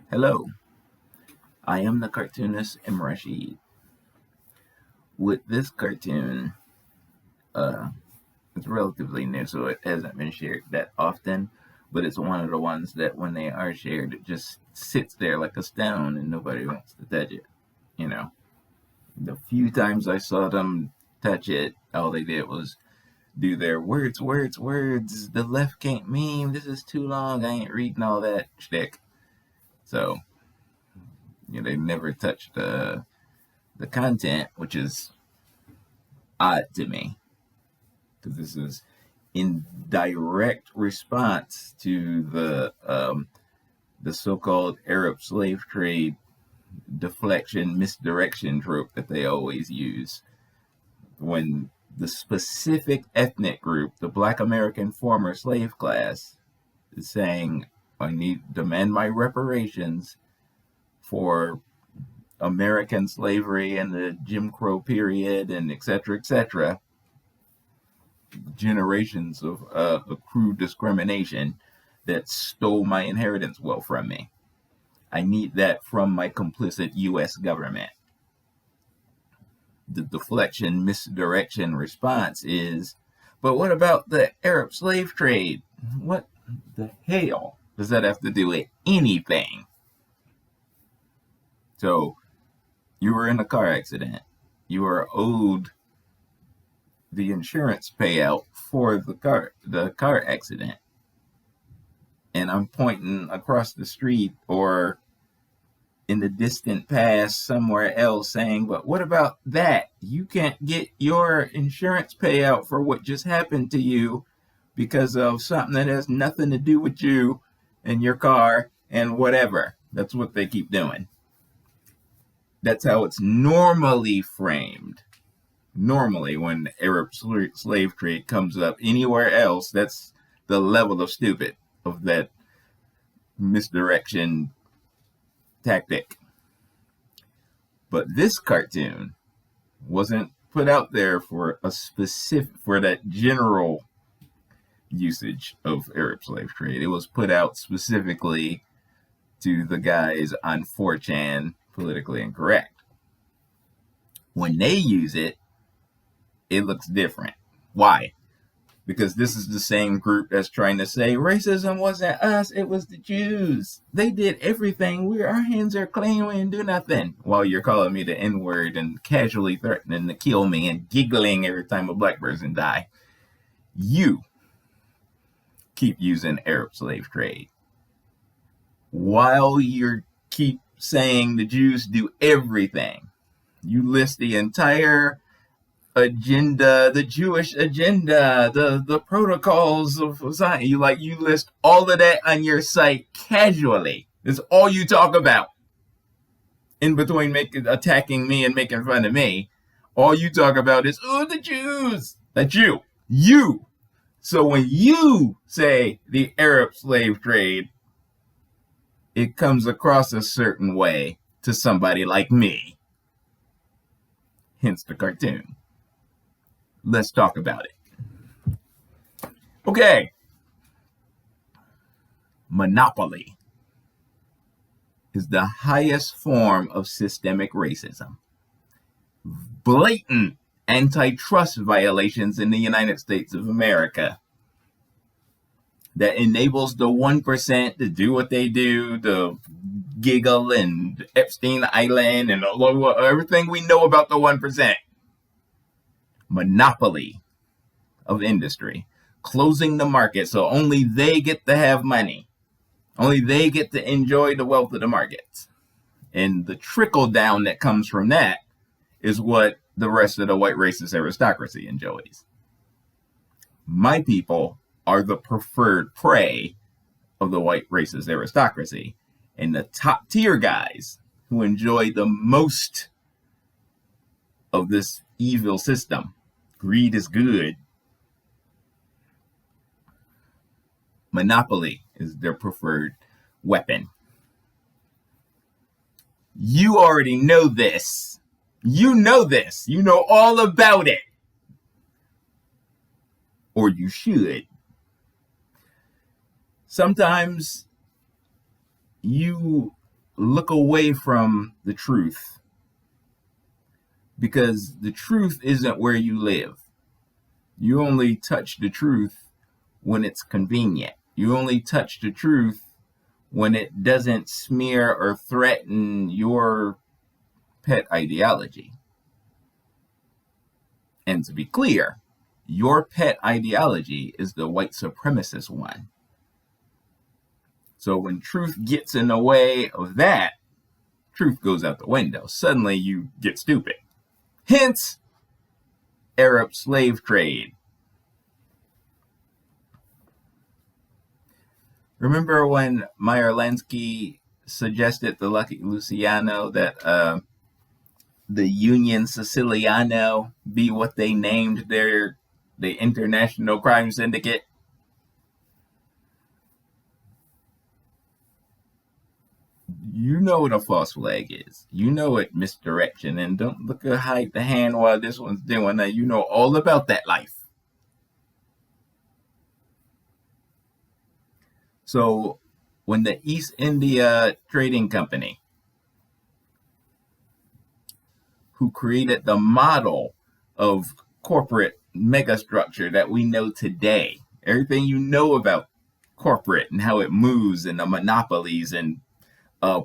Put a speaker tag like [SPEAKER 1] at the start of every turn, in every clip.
[SPEAKER 1] Hello, I am the cartoonist M. Rashid. With this cartoon, uh, it's relatively new, so it hasn't been shared that often, but it's one of the ones that when they are shared, it just sits there like a stone and nobody wants to touch it. You know, the few times I saw them touch it, all they did was do their words, words, words. The left can't meme. This is too long. I ain't reading all that shtick. So, they never touched the content, which is odd to me because this is in direct response to the so-called Arab slave trade deflection, misdirection trope that they always use when the specific ethnic group, the Black American former slave class, is saying, I demand my reparations for American slavery and the Jim Crow period and et cetera, generations of accrued discrimination that stole my inheritance wealth from me. I need that from my complicit U.S. government. The deflection, misdirection response is, but what about the Arab slave trade? What the hell does that have to do with anything? So, you were in a car accident. You are owed the insurance payout for the car accident. And I'm pointing across the street or in the distant past somewhere else saying, but what about that? You can't get your insurance payout for what just happened to you because of something that has nothing to do with you and your car and whatever. That's what they keep doing. That's how it's normally framed. Normally, when the Arab slave trade comes up anywhere else, that's the level of stupid of that misdirection tactic. But this cartoon wasn't put out there for that general usage of Arab slave trade. It was put out specifically to the guys on 4chan, politically incorrect. When they use it, it looks different. Why? Because this is the same group that's trying to say racism wasn't us, it was the Jews. They did everything. Our hands are clean, we didn't do nothing. While you're calling me the N-word and casually threatening to kill me and giggling every time a black person die. You keep using Arab slave trade. While you keep saying the Jews do everything, you list the entire agenda, the Jewish agenda, the protocols of society. You list all of that on your site casually. It's all you talk about. In between attacking me and making fun of me, all you talk about is, the Jews. That's you. You. So when you say the Arab slave trade, it comes across a certain way to somebody like me. Hence the cartoon. Let's talk about it. Okay. Monopoly is the highest form of systemic racism. Blatant antitrust violations in the United States of America that enables the 1% to do what they do, to giggle and Epstein Island and everything we know about the 1%. Monopoly of industry, closing the market so only they get to have money. Only they get to enjoy the wealth of the markets. And the trickle down that comes from that is what the rest of the white racist aristocracy enjoys. My people are the preferred prey of the white racist aristocracy. And the top tier guys who enjoy the most of this evil system. Greed is good. Monopoly is their preferred weapon. You already know this. You know this. You know all about it. Or you should. Sometimes you look away from the truth, because the truth isn't where you live. You only touch the truth when it's convenient. You only touch the truth when it doesn't smear or threaten your pet ideology. And to be clear, your pet ideology is the white supremacist one. So when truth gets in the way of that, truth goes out the window. Suddenly you get stupid. Hence, Arab slave trade. Remember when Meyer Lansky suggested to Lucky Luciano that the Union Siciliano be what they named the International Crime Syndicate? You know what a false flag is. You know it misdirection, and don't look to hide the hand while this one's doing that. You know all about that life. So when the East India Trading Company, who created the model of corporate megastructure that we know today, everything you know about corporate and how it moves and the monopolies and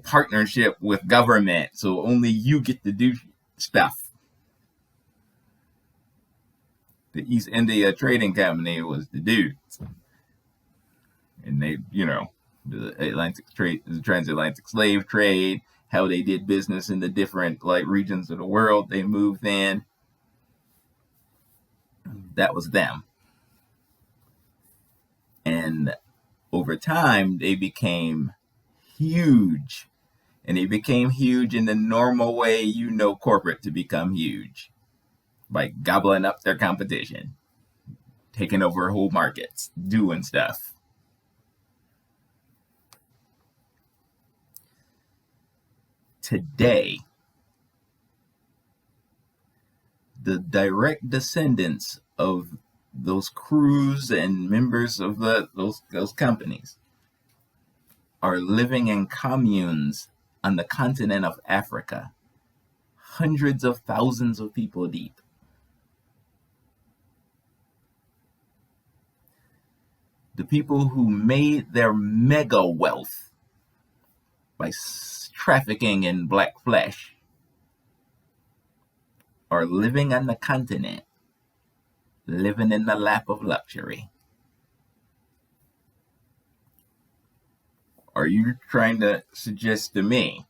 [SPEAKER 1] partnership with government, so only you get to do stuff. The East India Trading Company was the dudes. And they, the Atlantic trade, the transatlantic slave trade, how they did business in the different regions of the world they moved in. That was them. And over time, they became huge. And they became huge in the normal way corporate to become huge. By gobbling up their competition, taking over whole markets, doing stuff. Today, the direct descendants of those crews and members of those companies are living in communes on the continent of Africa, hundreds of thousands of people deep. The people who made their mega wealth by trafficking in black flesh are living on the continent, living in the lap of luxury. Are you trying to suggest to me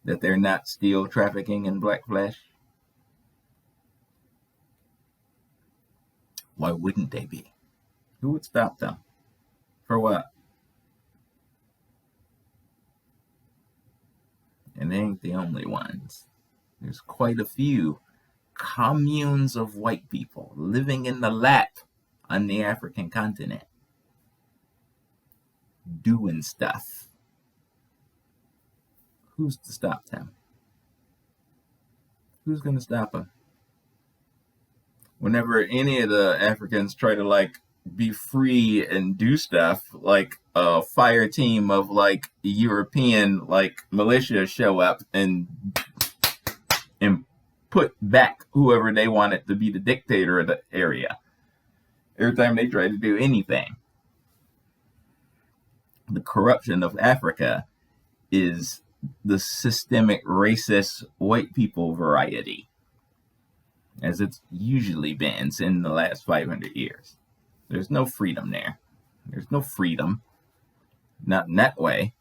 [SPEAKER 1] that they're not still trafficking in black flesh? Why wouldn't they be? Who would stop them? For what? And they ain't the only ones. There's quite a few communes of white people living in the lap on the African continent, doing stuff. Who's to stop them? Who's going to stop them? Whenever any of the Africans try to be free and do stuff, like a fire team of European militia show up and put back whoever they wanted to be the dictator of the area. Every time they try to do anything. The corruption of Africa is the systemic racist white people variety, as it's usually been in the last 500 years. There's no freedom there. There's no freedom. Not in that way.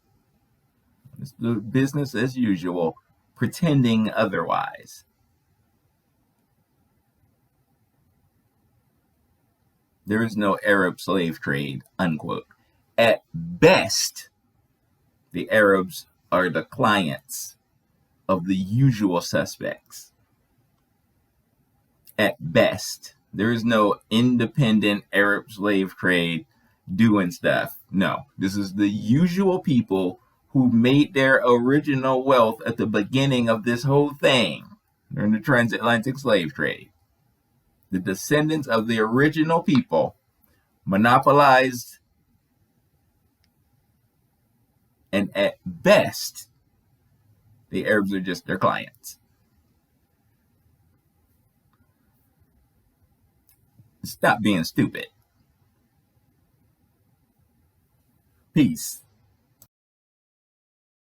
[SPEAKER 1] It's the business as usual, pretending otherwise. There is no Arab slave trade, unquote. At best, the Arabs are the clients of the usual suspects. At best. There is no independent Arab slave trade doing stuff. No, this is the usual people who made their original wealth at the beginning of this whole thing during the transatlantic slave trade. The descendants of the original people monopolized And at best, the Arabs are just their clients. Stop being stupid. Peace.